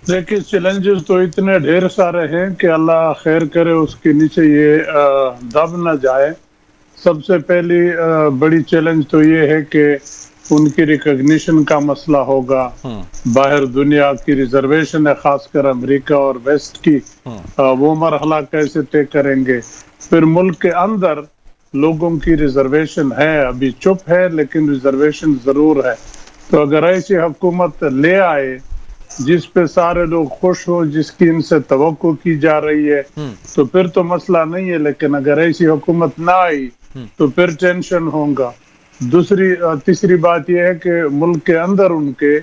देखिए चैलेंजेस तो इतने ढेर सारे हैं कि अल्लाह खैर करे उसके नीचे ये दब न जाए। सबसे पहली बड़ी चैलेंज तो ये है कि उनकी रिकॉग्निशन का मसला होगा। हम्म। बाहर दुनिया की रिजर्वेशन है, खासकर अमेरिका और वेस्ट की। हम्म। वो मरहला कैसे तय करेंगे। फिर मुल्क के अंदर लोगों की रिजर्वेशन है, अभी चुप है लेकिन रिजर्वेशन जरूर है। तो अगर ऐसी हुकूमत ले आए जिस पे सारे लोग खुश हो, जिसकी इनसे तवक्को की जा रही है, हम्म। तो फिर तो मसला नहीं है। लेकिन अगर ऐसी हुकूमत ना आई हम्म। तो फिर टेंशन होगा। तीसरी बात यह है कि मुल्क के अंदर उनके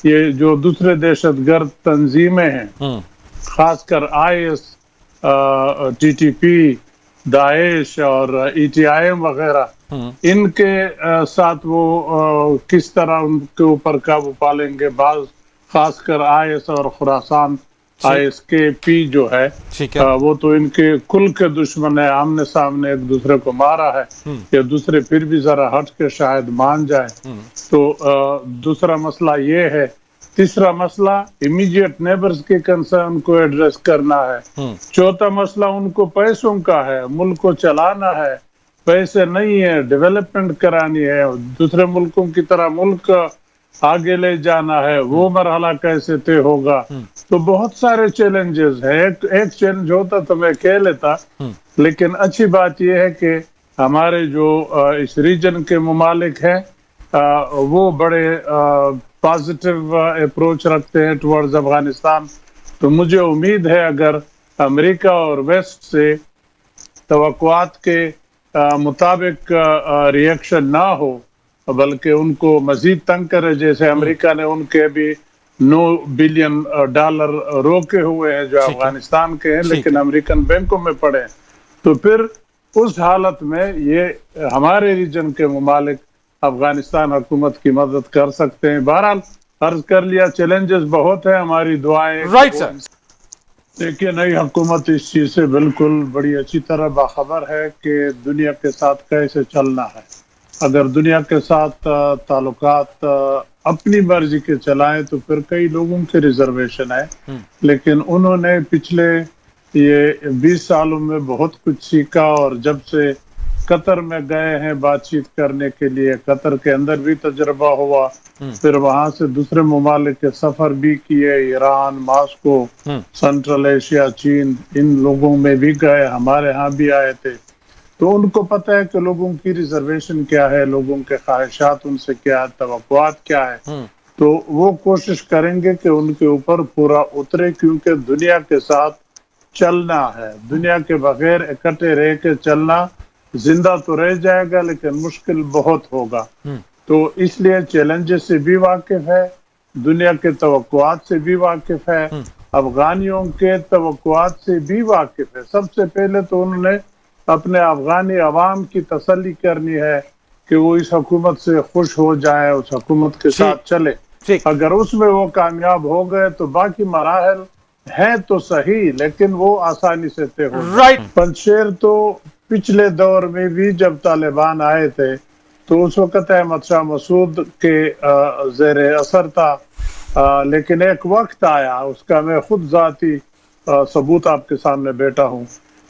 ये जो दूसरे दहशतगर्द तंजीमें हैं, हम्म। खासकर IS, TTP, दाइश और ETIM वगैरह, हम्म। इनके साथ वो किस तरह उनके ऊपर काबू पालेंगे। बाज खासकर IS और खुरासान, ठीक। ISKP जो है, ठीक है। वो तो इनके कुल के दुश्मन है, आमने सामने एक दूसरे को मारा है। हम्म। या दूसरे फिर भी जरा हट के शायद मान जाए। हम्म। तो दूसरा मसला ये है। तीसरा मसला इमीडिएट नेबर्स के कंसर्न को एड्रेस करना है। हम्म। चौथा मसला उनको पैसों का है, मुल्क को चलाना है। पैसे नहीं है, डेवलपमेंट करानी है, दूसरे मुल्कों की तरह मुल्क आगे ले जाना है, वो मरहला कैसे तय होगा। हम्म। तो बहुत सारे चैलेंजेस हैं। एक चैलेंज होता तो मैं कह लेता, हम्म। लेकिन अच्छी बात यह है कि हमारे जो इस रीजन के मुमालिक हैं, वो बड़े पॉजिटिव अप्रोच रखते हैं टुवर्ड्स अफगानिस्तान। तो मुझे उम्मीद है अगर अमेरिका और वेस्ट से तवक्कुआत के मुताबिक रिएक्शन ना हो, बल्कि उनको मजीद तंग करे, जैसे अमेरिका ने उनके भी $9 बिलियन रोके हुए हैं जो ठीक है। अफगानिस्तान के हैं, ठीक लेकिन है। अमेरिकन बैंकों में पड़े हैं। तो फिर उस हालत में ये हमारे रीजन के मुमालिक अफगानिस्तान हुकूमत की मदद कर सकते हैं। बहरहाल अर्ज कर लिया, चैलेंजेस बहुत है, हमारी दुआएं कि राइट वो। सर। देखिए नई हुकूमत इस चीज से बिल्कुल बड़ी अच्छी तरह बाखबर है कि दुनिया के साथ कैसे चलना है। अगर दुनिया के साथ ताल्लुकात अपनी मर्जी के चलाएं तो फिर कई लोगों के रिजर्वेशन है। हम्म। लेकिन उन्होंने पिछले ये 20 सालों में बहुत कुछ सीखा, और जब से कतर में गए हैं बातचीत करने के लिए, कतर के अंदर भी तजर्बा हुआ, हम्म। फिर वहां से दूसरे ममालिक के सफर भी किए, ईरान, मॉस्को, हम्म। सेंट्रल एशिया, चीन, इन लोगों में भी गए, हमारे यहाँ भी आए थे। तो उनको पता है कि लोगों की रिजर्वेशन क्या है, लोगों के ख्वाहिशात उनसे क्या है, तवक्कुआत क्या है। हम्म। तो वो कोशिश करेंगे कि उनके ऊपर पूरा उतरे, क्योंकि दुनिया के साथ चलना है। दुनिया के बगैर इकट्ठे रह के चलना, जिंदा तो रह जाएगा लेकिन मुश्किल बहुत होगा। हम्म। तो इसलिए चैलेंजेस से भी वाकिफ है, दुनिया के तवक्कुआत से भी वाकिफ है, हम्म। अफगानियों के तवक्कुआत से भी वाकिफ है। सबसे पहले तो उन्होंने अपने अफगानी अवाम की तसल्ली करनी है कि वो इस हुकूमत से खुश हो जाए, उस हुकूमत के ठीक। साथ चले। ठीक। अगर उसमें वो कामयाब हो गए तो बाकी मराहल हैं तो सही, लेकिन वो आसानी से तय हो जाए। राइट। पंजशेर तो पिछले दौर में भी जब तालिबान आए थे तो उस वक्त अहमद शाह मसूद के जेर असर था। लेकिन एक वक्त आया, उसका मैं खुद जाती सबूत आपके सामने बैठा हूँ,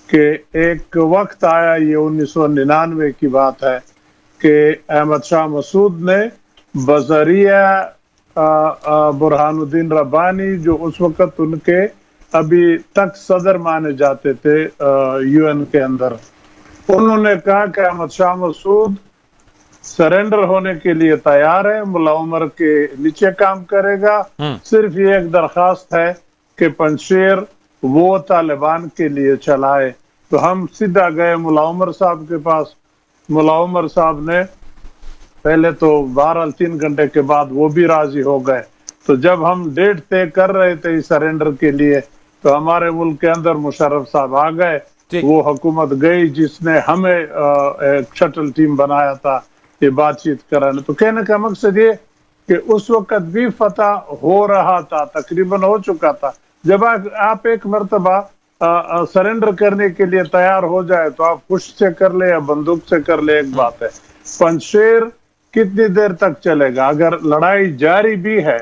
कि एक वक्त आया, ये 1999 की बात है, कि अहमद शाह मसूद ने बजरिया बुरहानुद्दीन रब्बानी, जो उस वक्त उनके अभी तक सदर माने जाते थे UN के अंदर, उन्होंने कहा कि अहमद शाह मसूद सरेंडर होने के लिए तैयार है, मुल्ला उमर के नीचे काम करेगा। सिर्फ ये एक दरखास्त है कि पंजशेर वो तालिबान के लिए चलाए। तो हम सीधा गए मुल्ला उमर साहब के पास। मुल्ला उमर साहब ने पहले तो 3 घंटे के बाद वो भी राजी हो गए। तो जब हम डेट तय कर रहे थे इस सरेंडर के लिए, तो हमारे मुल्क के अंदर मुशर्रफ साहब आ गए। वो हुकूमत गई जिसने हमें एक शटल टीम बनाया था ये बातचीत कराने। तो कहने का मकसद ये कि उस वक्त भी फतह हो रहा था, तकरीबन हो चुका था। जब आप एक मरतबा सरेंडर करने के लिए तैयार हो जाए तो आप पुश से कर ले या बंदूक से कर ले, एक बात है। पंजशेर कितनी देर तक चलेगा? अगर लड़ाई जारी भी है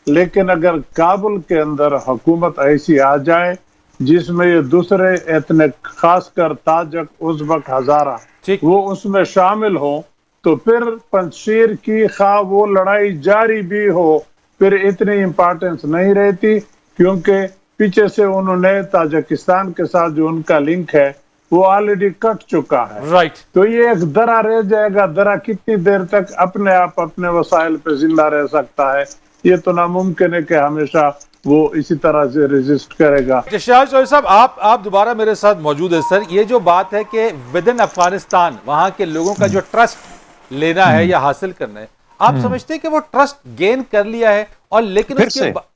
لیکن اگر کابل کے اندر حکومت ایسی آ جائے جس میں یہ دوسرے ایتھنک خاص کر تاجک ازبک ہزارہ ٹھیک وہ اس میں شامل ہوں تو پھر پنجشیر کی خواہ وہ لڑائی جاری بھی ہو پھر اتنی امپارٹنس نہیں رہتی، کیونکہ پیچھے سے انہوں نے تاجکستان کے ساتھ جو ان کا لنک ہے وہ آلریڈی کٹ چکا ہے، رائٹ تو یہ ایک درا رہ جائے گا۔ درا کتنی دیر تک اپنے آپ اپنے وسائل پہ زندہ رہ سکتا ہے؟ یہ تو ناممکن ہے کہ ہمیشہ وہ اسی طرح سے ریزسٹ کرے گا۔ شہباز چودھری صاحب آپ دوبارہ میرے ساتھ موجود ہیں سر۔ یہ جو بات ہے کہ ود ان افغانستان وہاں کے لوگوں کا جو ٹرسٹ لینا ہے یا حاصل کرنا ہے، آپ سمجھتے ہیں کہ وہ ٹرسٹ گین کر لیا ہے؟ اور لیکن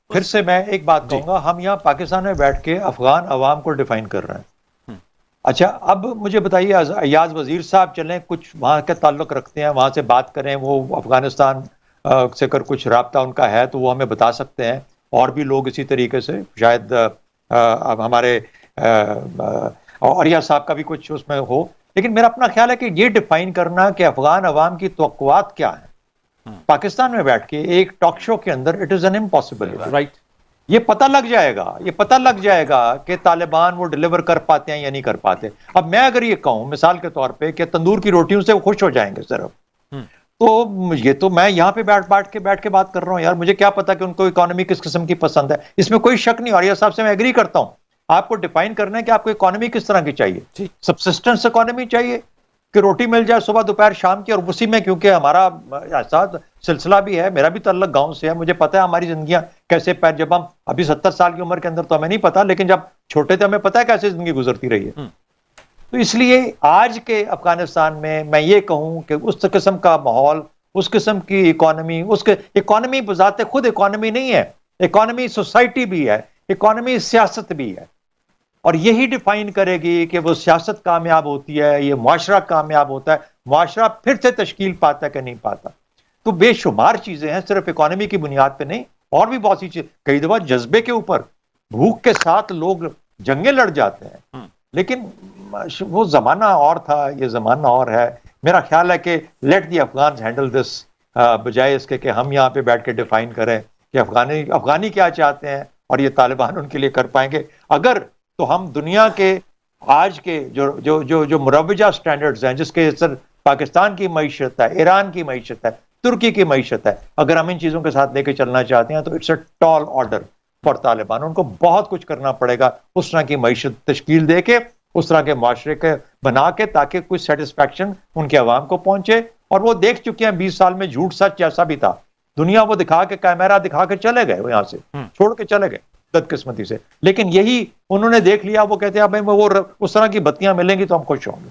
پھر سے میں ایک بات کہوں گا، ہم یہاں پاکستان میں بیٹھ کے افغان عوام کو ڈیفائن کر رہے ہیں۔ اچھا اب مجھے بتائیے، ایاز وزیر صاحب چلیں کچھ وہاں کے تعلق رکھتے ہیں، وہاں سے بات کریں، وہ افغانستان سے اگر کچھ رابطہ ان کا ہے تو وہ ہمیں بتا سکتے ہیں، اور بھی لوگ اسی طریقے سے شاید اب ہمارے اوریا صاحب کا بھی کچھ اس میں ہو، لیکن میرا اپنا خیال ہے کہ یہ ڈیفائن کرنا کہ افغان عوام کی توقعات کیا ہیں پاکستان میں بیٹھ کے ایک ٹاک شو کے اندر، it is an impossible. Right یہ پتہ لگ جائے گا کہ طالبان وہ ڈیلیور کر پاتے ہیں یا نہیں کر پاتے۔ اب میں اگر یہ کہوں مثال کے طور پہ کہ تندور کی روٹیوں سے وہ خوش ہو جائیں گے صرف، تو یہ تو میں یہاں پہ بیٹھ کے بات کر رہا ہوں یار، مجھے کیا پتا کہ ان کو اکانومی کس قسم کی پسند ہے، اس میں کوئی شک نہیں۔ اور یہ صاحب سے میں ایگری کرتا ہوں، آپ کو ڈیفائن کرنا ہے کہ آپ کو اکانومی کس طرح کی چاہیے۔ سبسسٹنس اکانومی چاہیے کہ روٹی مل جائے صبح دوپہر شام کی، اور اسی میں کیونکہ ہمارا ایسا سلسلہ بھی ہے، میرا بھی تعلق گاؤں سے ہے، مجھے پتا ہے ہماری زندگیاں کیسے جب ہم ابھی 70 سال کی عمر کے اندر تو ہمیں نہیں پتا، لیکن جب چھوٹے تھے ہمیں پتا ہے کیسے زندگی گزرتی رہی ہے۔ تو اس لیے آج کے افغانستان میں یہ کہوں کہ اس قسم کا ماحول، اس قسم کی اکانومی، اکانومی بذات خود اکانومی نہیں ہے، اکانومی سوسائٹی بھی ہے، اکانومی سیاست بھی ہے، اور یہی ڈیفائن کرے گی کہ وہ سیاست کامیاب ہوتی ہے، یہ معاشرہ کامیاب ہوتا ہے، معاشرہ پھر سے تشکیل پاتا ہے کہ نہیں پاتا۔ تو بے شمار چیزیں ہیں، صرف اکانومی کی بنیاد پہ نہیں، اور بھی بہت سی چیز، کئی دفعہ جذبے کے اوپر بھوک کے ساتھ لوگ جنگیں لڑ جاتے ہیں، لیکن وہ زمانہ اور تھا، یہ زمانہ اور ہے۔ میرا خیال ہے کہ لیٹ دی افغانز ہینڈل دس، بجائے اس کے کہ ہم یہاں پہ بیٹھ کے ڈیفائن کریں کہ افغانی کیا چاہتے ہیں اور یہ طالبان ان کے لیے کر پائیں گے۔ اگر تو ہم دنیا کے آج کے جو مروجہ سٹینڈرڈز ہیں، جس کے اثر پاکستان کی معیشت ہے، ایران کی معیشت ہے، ترکی کی معیشت ہے، اگر ہم ان چیزوں کے ساتھ لے کے چلنا چاہتے ہیں تو it's a tall order for Taliban. ان کو بہت کچھ کرنا پڑے گا اس طرح کی معیشت تشکیل دے کے، اس طرح کے معاشرے کے بنا کے، تاکہ کچھ سیٹسفیکشن ان کے عوام کو پہنچے۔ اور وہ دیکھ چکے ہیں 20 سال میں جھوٹ سچ جیسا بھی تھا، دنیا وہ دکھا کے کیمرہ دکھا کے چلے گئے، وہ یہاں سے چھوڑ کے چلے گئے بدقسمتی سے، لیکن یہی انہوں نے دیکھ لیا، وہ کہتے ہیں اب وہ اس طرح کی بتیاں ملیں گی تو ہم خوش ہوں گے۔